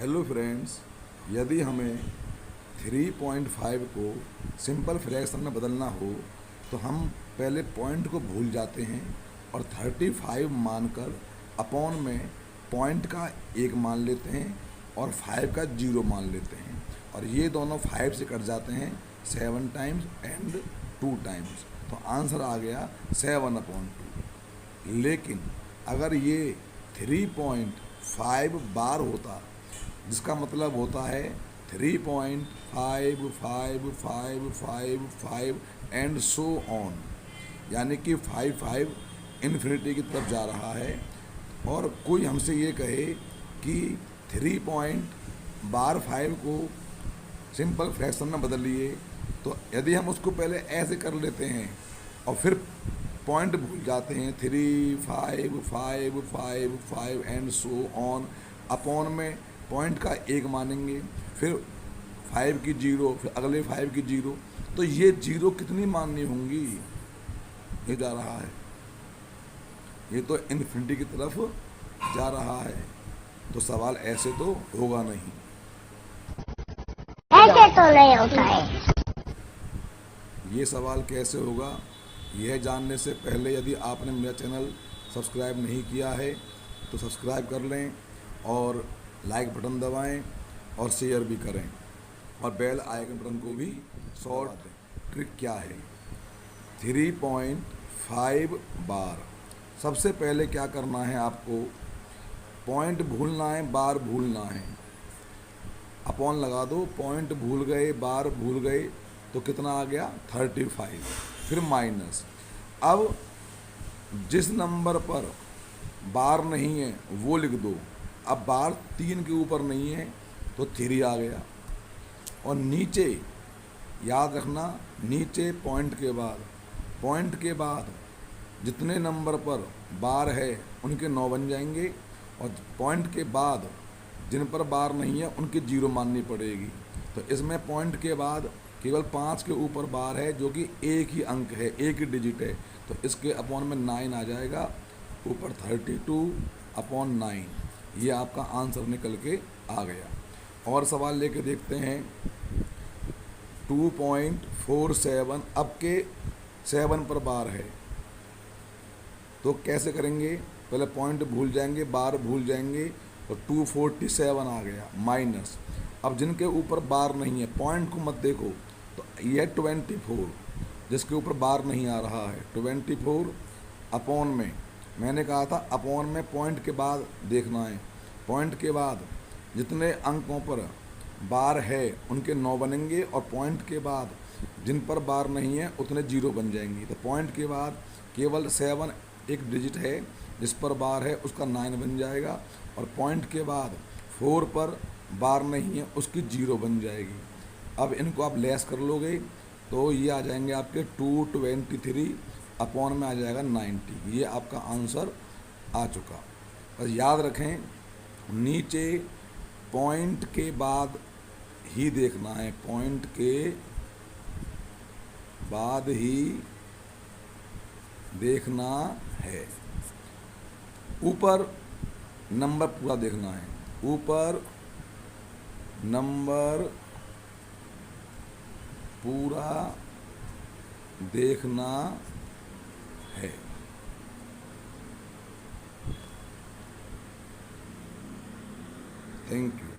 Hello friends, यदि हमें 3.5 को सिंपल फ्रैक्शन में बदलना हो तो हम पहले पॉइंट को भूल जाते हैं और 35 मानकर अपॉन में पॉइंट का 1 मान लेते हैं और 5 का 0 मान लेते हैं और ये दोनों 5 से कट जाते हैं 7 टाइम्स एंड 2 टाइम्स। तो आंसर आ गया 7/2। लेकिन अगर ये 3.5 बार होता, जिसका मतलब होता है 3.5555 एंड सो ऑन, यानी कि 5 इन्फिनिटी की तरफ जा रहा है, और कोई हमसे ये कहे कि 3.5 को सिंपल फ्रैक्शन में बदलिए, तो यदि हम उसको पहले ऐसे कर लेते हैं और फिर पॉइंट भूल जाते हैं 3.5555 एंड सो ऑन, अपॉन में पॉइंट का 1 मानेंगे, फिर 5 की 0, फिर अगले 5 की 0, तो ये 0 कितनी माननी होंगी? ये जा रहा है, ये तो इन्फिनिटी की तरफ जा रहा है, तो सवाल ऐसे तो होगा नहीं। ऐसे तो नहीं होता है। ये सवाल कैसे होगा, यह जानने से पहले यदि आपने मेरा चैनल सब्सक्राइब नहीं किया है तो सब्सक्राइब कर लें और लाइक बटन दबाएं और शेयर भी करें और बेल आइकन बटन को भी शॉर्ट ट्रिक क्या है। 3.5 बार, सबसे पहले क्या करना है आपको, पॉइंट भूलना है, बार भूलना है, अपॉन लगा दो, पॉइंट भूल गए, बार भूल गए, तो कितना आ गया 35, फिर माइनस। अब जिस नंबर पर बार नहीं है वो लिख दो। अब बार 3 के ऊपर नहीं है तो 3 आ गया, और नीचे याद रखना, नीचे पॉइंट के बाद जितने नंबर पर बार है उनके 9 बन जाएंगे, और पॉइंट के बाद जिन पर बार नहीं है उनकी 0 माननी पड़ेगी। तो इसमें पॉइंट के बाद केवल 5 के ऊपर बार है, जो कि एक ही अंक है, एक ही डिजिट है, तो इसके अपॉन में 9 आ जाएगा, ऊपर 32/9। ये आपका आंसर निकल के आ गया। और सवाल लेके देखते हैं 2.47, अब के 7 पर बार है, तो कैसे करेंगे, पहले पॉइंट भूल जाएंगे, बार भूल जाएंगे, तो 247 आ गया, माइनस। अब जिनके ऊपर बार नहीं है, पॉइंट को मत देखो, तो यह 24, जिसके ऊपर बार नहीं आ रहा है, 24 अपॉन में, मैंने कहा था अपॉन में पॉइंट के बाद देखना है, पॉइंट के बाद जितने अंकों पर बार है उनके 9 बनेंगे, और पॉइंट के बाद जिन पर बार नहीं है उतने 0 बन जाएंगी। तो पॉइंट के बाद केवल 7 एक डिजिट है, जिस पर बार है उसका 9 बन जाएगा, और पॉइंट के बाद 4 पर बार नहीं है उसकी 0 बन जाएगी। अब इनको आप लेस कर लोगे तो ये आ जाएंगे आपके 223 अपॉन में आ जाएगा 90। ये आपका आंसर आ चुका। बस याद रखें, नीचे पॉइंट के बाद ही देखना है, पॉइंट के बाद ही देखना है, ऊपर नंबर पूरा देखना है, ऊपर नंबर पूरा देखना है। Thank you.